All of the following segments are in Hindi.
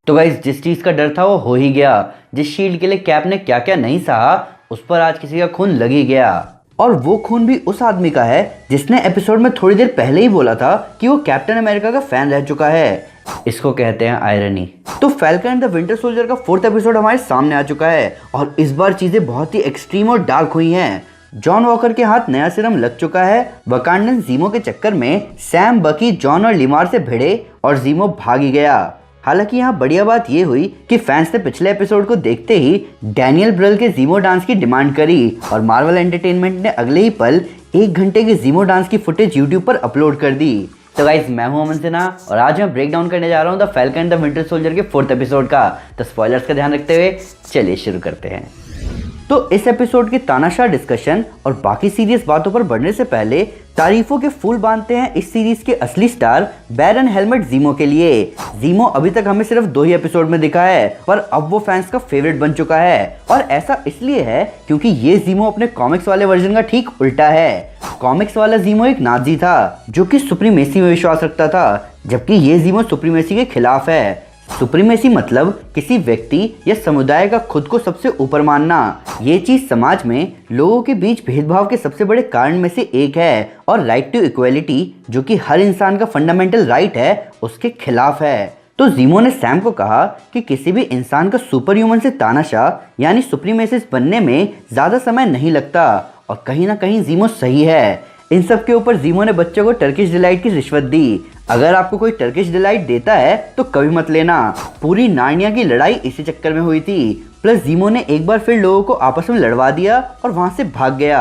तो गाइस जिस चीज़ का डर था वो हो ही गया। जिस शील्ड के लिए कैप ने क्या क्या नहीं सहा उस पर आज किसी का खून लग ही गया। और वो खून भी उस आदमी का है जिसने एपिसोड में थोड़ी देर पहले ही बोला था कि वो कैप्टन अमेरिका का फैन रह चुका है। इसको कहते हैं आयरनी। तो falcon and the winter soldier का 4th एपिसोड हमारे सामने आ चुका है और इस बार चीजें बहुत ही एक्सट्रीम और डार्क हुई हैं। जॉन वॉकर के हाथ नया सीरम लग चुका है। वकांडन ज़ीमो के चक्कर में सैम, बकी, जॉन और लिमार से भिड़े और ज़ीमो भाग ही गया। हालांकि यहाँ बढ़िया बात ये हुई कि फैंस ने पिछले एपिसोड को देखते ही डैनियल ब्रल के ज़ीमो डांस की डिमांड करी और मार्वल एंटरटेनमेंट ने अगले ही पल 1 घंटे के ज़ीमो डांस की फुटेज यूट्यूब पर अपलोड कर दी। तो गाइस मैं हूं अमन सिन्हा और आज मैं ब्रेक डाउन करने जा रहा हूं the falcon and the winter soldier के 4th एपिसोड का। तो स्पॉयलर्स का ध्यान रखते हुए चलिए शुरू करते हैं। तो इस एपिसोड के तानाशाह डिस्कशन और बाकी सीरियस बातों पर बढ़ने से पहले तारीफों के फूल बांधते हैं इस सीरीज के असली स्टार बैरन हेलमेट ज़ीमो के लिए। ज़ीमो अभी तक हमें सिर्फ 2 ही एपिसोड में दिखा है पर अब वो फैंस का फेवरेट बन चुका है और ऐसा इसलिए है क्योंकि ये ज़ीमो अपने कॉमिक्स वाले वर्जन का ठीक उल्टा है। कॉमिक्स वाला ज़ीमो एक नाज़ी था जो कि सुप्रीमेसी में विश्वास रखता था, जबकि ये ज़ीमो सुप्रीमेसी के खिलाफ है। सुप्रीमेसी मतलब किसी व्यक्ति या समुदाय का खुद को सबसे ऊपर मानना। ये चीज समाज में लोगों के बीच भेदभाव के सबसे बड़े कारण में से एक है और राइट टू इक्वलिटी जो कि हर इंसान का फंडामेंटल राइट है उसके खिलाफ है। तो ज़ीमो ने सैम को कहा कि किसी भी इंसान का सुपर ह्यूमन से तानाशाह यानी सुप्रीमेसिस्ट बनने में ज्यादा समय नहीं लगता और कहीं ना कहीं ज़ीमो सही है। इन सब के ऊपर ज़ीमो ने बच्चों को टर्किश डिलाइट की रिश्वत दी। अगर आपको कोई टर्किश डिलाइट देता है तो कभी मत लेना। पूरी नार्निया की लड़ाई इसी चक्कर में हुई थी। प्लस ज़ीमो ने एक बार फिर लोगों को आपस में लड़वा दिया और वहां से भाग गया।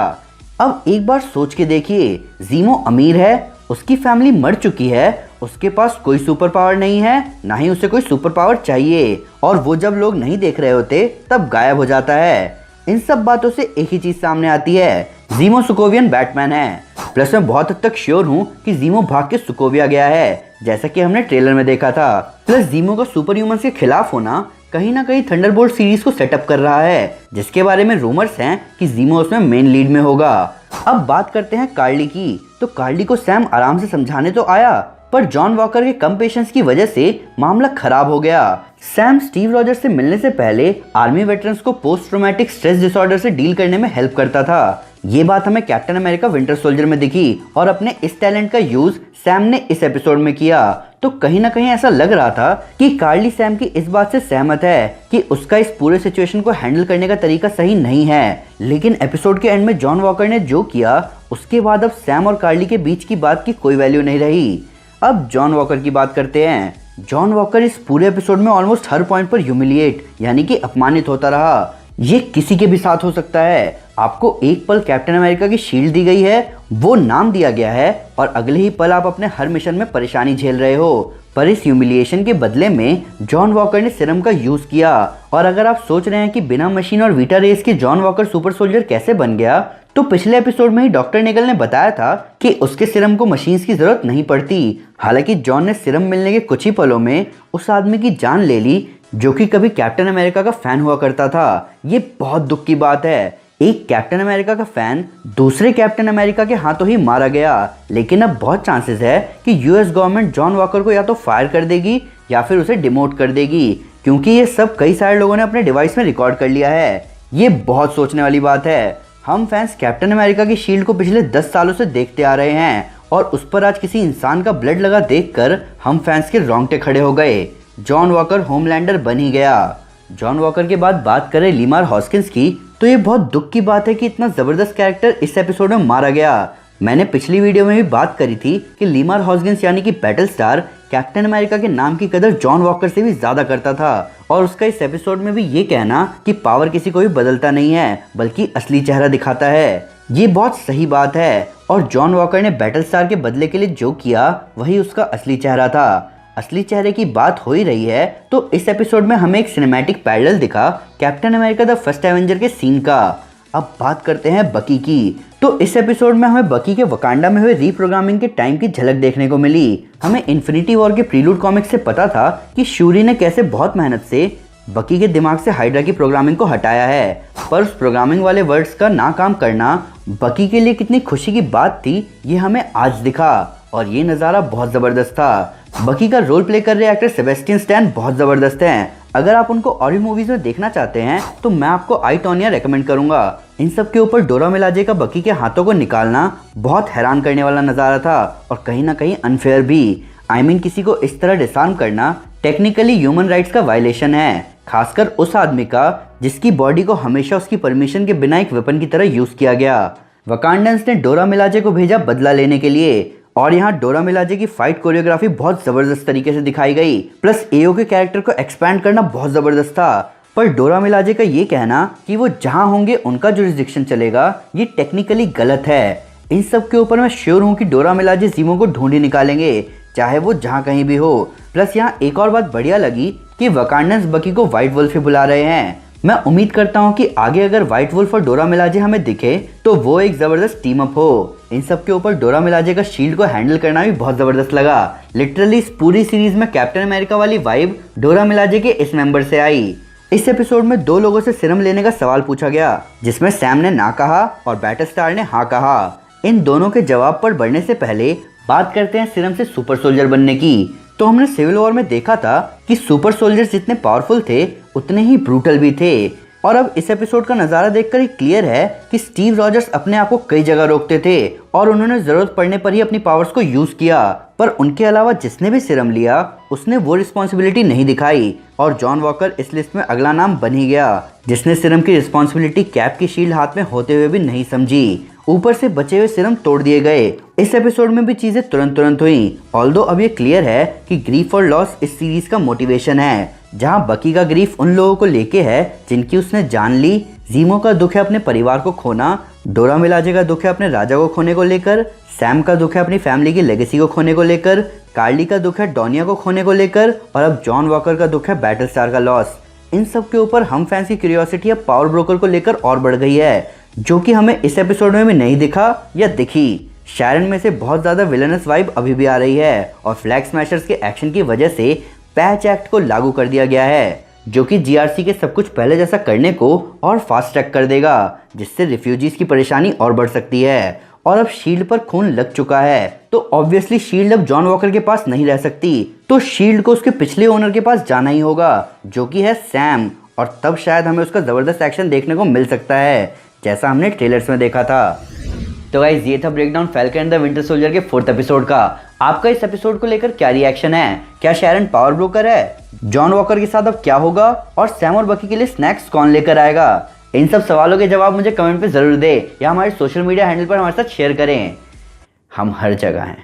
अब एक बार सोच के देखिए, ज़ीमो अमीर है, उसकी फैमिली मर चुकी है, उसके पास कोई सुपर पावर नहीं है, ना ही उसे कोई सुपर पावर चाहिए और वो जब लोग नहीं देख रहे होते तब गायब हो जाता है। इन सब बातों से एक ही चीज सामने आती है, ज़ीमो सोकोवियन बैटमैन है। प्लस मैं बहुत हद तक श्योर हूँ कि ज़ीमो भाग के सोकोविया गया है जैसा कि हमने ट्रेलर में देखा था। प्लस ज़ीमो का सुपर ह्यूमंस के खिलाफ होना कहीं ना कहीं थंडरबोल्ट सीरीज को सेटअप कर रहा है जिसके बारे में रूमर्स हैं कि ज़ीमो उसमें मेन लीड में होगा। अब बात करते हैं कार्ली की। तो कार्ली को सैम आराम से समझाने तो आया पर जॉन वॉकर के कम पेशेंस की वजह से मामला खराब हो गया। सैम स्टीव रॉजर्स से मिलने से पहले आर्मी वेटरन्स को पोस्ट ट्रॉमेटिक स्ट्रेस डिसऑर्डर से डील करने में हेल्प करता था। ये बात हमें कैप्टन अमेरिका विंटर सोल्जर में दिखी और अपने इस टैलेंट का यूज सैम ने इस एपिसोड में किया। तो कहीं ना कहीं ऐसा लग रहा था कि कार्ली सैम की इस बात से सहमत है कि उसका इस पूरे सिचुएशन को हैंडल करने का तरीका सही नहीं है। लेकिन एपिसोड के एंड में जॉन वॉकर ने जो किया उसके बाद अब सैम और कार्ली के बीच की बात की कोई वैल्यू नहीं रही। अब जॉन वॉकर की बात करते हैं। जॉन वॉकर इस पूरे एपिसोड में ऑलमोस्ट हर पॉइंट पर ह्यूमिलिएट यानी कि अपमानित होता रहा। ये किसी के भी साथ हो सकता है। आपको एक पल कैप्टन अमेरिका की शील्ड दी गई है, वो नाम दिया गया है और अगले ही पल आप अपने हर मिशन में परेशानी झेल रहे हो। पर इस ह्यूमिलिएशन के बदले में जॉन वॉकर ने सीरम का यूज किया। और अगर आप सोच रहे हैं कि बिना मशीन और वीटा रेस के जॉन वॉकर सुपर सोल्जर कैसे बन गया, तो पिछले एपिसोड में ही डॉक्टर निगल ने बताया था कि उसके सीरम को मशीन्स की जरूरत नहीं पड़ती। हालांकि जॉन ने सीरम मिलने के कुछ ही पलों में उस आदमी की जान ले ली जो कि कभी कैप्टन अमेरिका का फैन हुआ करता था। ये बहुत दुख की बात है। एक कैप्टन अमेरिका का फैन दूसरे कैप्टन अमेरिका के हाथों ही मारा गया। लेकिन अब बहुत चांसेस है कि यूएस गवर्नमेंट जॉन वॉकर को या तो फायर कर देगी या फिर उसे डिमोट कर देगी, क्योंकि ये सब कई सारे लोगों ने अपने डिवाइस में रिकॉर्ड कर लिया है। ये बहुत सोचने वाली बात है। हम फैंस कैप्टन अमेरिका की शील्ड को पिछले 10 सालों से देखते आ रहे हैं और उस पर आज किसी इंसान का ब्लड लगा देखकर हम फैंस के रोंगटे खड़े हो गए। जॉन वॉकर होमलैंडर बन ही गया। जॉन वॉकर के बाद बात करें लीमार हॉस्किंस की, तो ये बहुत दुख की बात है कि इतना जबरदस्त कैरेक्टर इस एपिसोड में मारा गया। मैंने पिछली वीडियो में भी बात करी थी कि लीमार हॉस्किंस यानी कि बैटल स्टार कैप्टन अमेरिका के नाम की कदर जॉन वॉकर से भी ज्यादा करता था और उसका इस एपिसोड में भी ये कहना कि पावर किसी को भी बदलता नहीं है बल्कि असली चेहरा दिखाता है, ये बहुत सही बात है। और जॉन वॉकर ने बैटल स्टार के बदले के लिए जो किया वही उसका असली चेहरा था। असली चेहरे की बात हो ही रही है तो इस एपिसोड में हमें एक सिनेमैटिक पैरेलल दिखा captain America the first Avenger के सीन का। अब बात करते हैं बकी की। तो इस एपिसोड में हमें बकी के वकांडा में हुए रीप्रोग्रामिंग के टाइम की झलक देखने को मिली। हमें इन्फिनिटी वॉर के प्रीलूड कॉमिक्स से पता था कि शूरी ने कैसे बहुत मेहनत से बकी के दिमाग से हाइड्रा की प्रोग्रामिंग को हटाया है, पर उस प्रोग्रामिंग वाले वर्ड्स का नाकाम करना बकी के लिए कितनी खुशी की बात थी ये हमें आज दिखा और ये नज़ारा बहुत ज़बरदस्त था। बकी का रोल प्ले कर रहे एक्टर सेबेस्टियन स्टैन बहुत ज़बरदस्त हैं। अगर आप उनको और भी मूवीज़ में देखना चाहते हैं तो मैं आपको आई टोनिया रेकमेंड करूंगा। इन सब के ऊपर डोरा मिलाजे का बकी के हाथों को निकालना बहुत हैरान करने वाला नज़ारा था और कहीं ना कहीं अनफेयर भी। किसी को इस तरह डिसआर्म करना टेक्निकली ह्यूमन राइट्स का वायलेशन है, खासकर उस आदमी का जिसकी बॉडी को हमेशा उसकी परमिशन के बिना एक वेपन की तरह यूज़ किया गया। वकांडन्स ने डोरा मिलाजे को भेजा बदला लेने के लिए और यहाँ डोरा मिलाजे की फाइट कोरियोग्राफी बहुत ज़बरदस्त तरीके से दिखाई गई, प्लस एओ के कैरेक्टर को एक्सपैंड करना बहुत ज़बरदस्त था। पर डोरा मिलाजे का ये कहना कि वो जहाँ होंगे उनका जुरिस्डिक्शन चलेगा, ये टेक्निकली गलत है। इन सब के ऊपर मैं श्योर हूँ कि डोरा मिलाजे ज़ीमो को ढूंढ ही निकालेंगे, चाहे वो जहाँ कहीं भी हो। प्लस यहाँ एक और बात बढ़िया लगी कि वकांडन्स बकी को व्हाइट वुल्फ ही बुला रहे हैं। मैं उम्मीद करता हूँ कि आगे अगर व्हाइट वुल्फ और डोरा मिलाजे हमें दिखे तो वो एक ज़बरदस्त टीम अप हो। इन सब के ऊपर डोरा मिलाजे का शील्ड को हैंडल करना भी बहुत ज़बरदस्त लगा। लिटरली इस पूरी सीरीज में कैप्टन अमेरिका वाली वाइब डोरा मिलाजे के इस मेंबर से आई। इस एपिसोड में दो लोगों से सीरम लेने का सवाल पूछा गया, जिसमें सैम ने ना कहा और बैटरस्टार ने हाँ कहा। इन दोनों के जवाब पर बढ़ने से पहले बात करते हैं सीरम से सुपर सोल्जर बनने की। तो हमने सिविल वॉर में देखा था कि सुपर सोल्जर्स जितने पावरफुल थे उतने ही ब्रूटल भी थे, और अब इस एपिसोड का नज़ारा देखकर ही क्लियर है कि स्टीव रॉजर्स अपने आप को कई जगह रोकते थे और उन्होंने ज़रूरत पड़ने पर ही अपनी पावर्स को यूज़ किया, पर उनके अलावा जिसने भी सीरम लिया उसने वो रिस्पॉन्सिबिलिटी नहीं दिखाई और जॉन वॉकर इस लिस्ट में अगला नाम बन ही गया, जिसने सीरम की रिस्पॉन्सिबिलिटी कैप की शील्ड हाथ में होते हुए भी नहीं समझी। ऊपर से बचे हुए सीरम तोड़ दिए गए। इस एपिसोड में भी चीज़ें तुरंत हुई। ऑल्दो अब ये क्लियर है कि ग्रीफ और लॉस इस सीरीज का मोटिवेशन है, जहां बकी का ग्रीफ उन लोगों को लेके है जिनकी उसने जान ली, ज़ीमो का दुख है अपने परिवार को खोना, डोरा मिलाजे का दुख है अपने राजा को खोने को लेकर, सैम का दुख है अपनी फैमिली की लेगेसी को खोने को लेकर, कार्ली का दुख है डोनिया को खोने को लेकर, और अब जॉन वॉकर का दुख है बैटल स्टार का लॉस। इन सब के ऊपर हम फैंस की क्यूरियोसिटी अब पावर ब्रोकर को लेकर और बढ़ गई है, जो कि हमें इस एपिसोड में भी नहीं दिखा या दिखी। शैरन में से बहुत ज़्यादा विलनस वाइब अभी भी आ रही है और फ्लैग स्मैशर्स के एक्शन की वजह से पैच एक्ट को लागू कर दिया गया है, जो कि जीआरसी के सब कुछ पहले जैसा करने को और फास्ट ट्रैक कर देगा, जिससे रिफ्यूजीज की परेशानी और बढ़ सकती है। और अब शील्ड पर खून लग चुका है तो ऑब्वियसली शील्ड अब जॉन वॉकर के पास नहीं रह सकती, तो शील्ड को उसके पिछले ओनर के पास जाना ही होगा, जो कि है सैम, और तब शायद हमें उसका ज़बरदस्त एक्शन देखने को मिल सकता है, जैसा हमने ट्रेलर्स में देखा था। तो गाइस ये था breakdown falcon and the winter soldier के 4th एपिसोड का। आपका इस एपिसोड को लेकर क्या रिएक्शन है? क्या शैरन पावर ब्रोकर है? जॉन वॉकर के साथ अब क्या होगा? और सैम और बकी के लिए स्नैक्स कौन लेकर आएगा? इन सब सवालों के जवाब मुझे कमेंट पे जरूर दे या हमारे सोशल मीडिया हैंडल पर हमारे साथ शेयर करें। हम हर जगह हैं।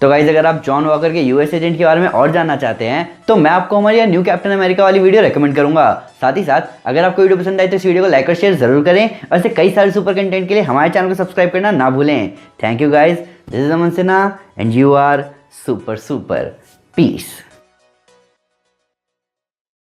तो गाइज अगर आप जॉन वॉकर के यूएस एजेंट के बारे में और जानना चाहते हैं तो मैं आपको हमारी न्यू कैप्टन अमेरिका वाली वीडियो रेकमेंड करूंगा। साथ ही साथ अगर आपको वीडियो पसंद आई तो इस वीडियो को लाइक और शेयर जरूर करें और ऐसे कई सारे सुपर कंटेंट के लिए हमारे चैनल को सब्सक्राइब करना ना भूलें। Thank you guys, this is Aman Sinha and you are super piece.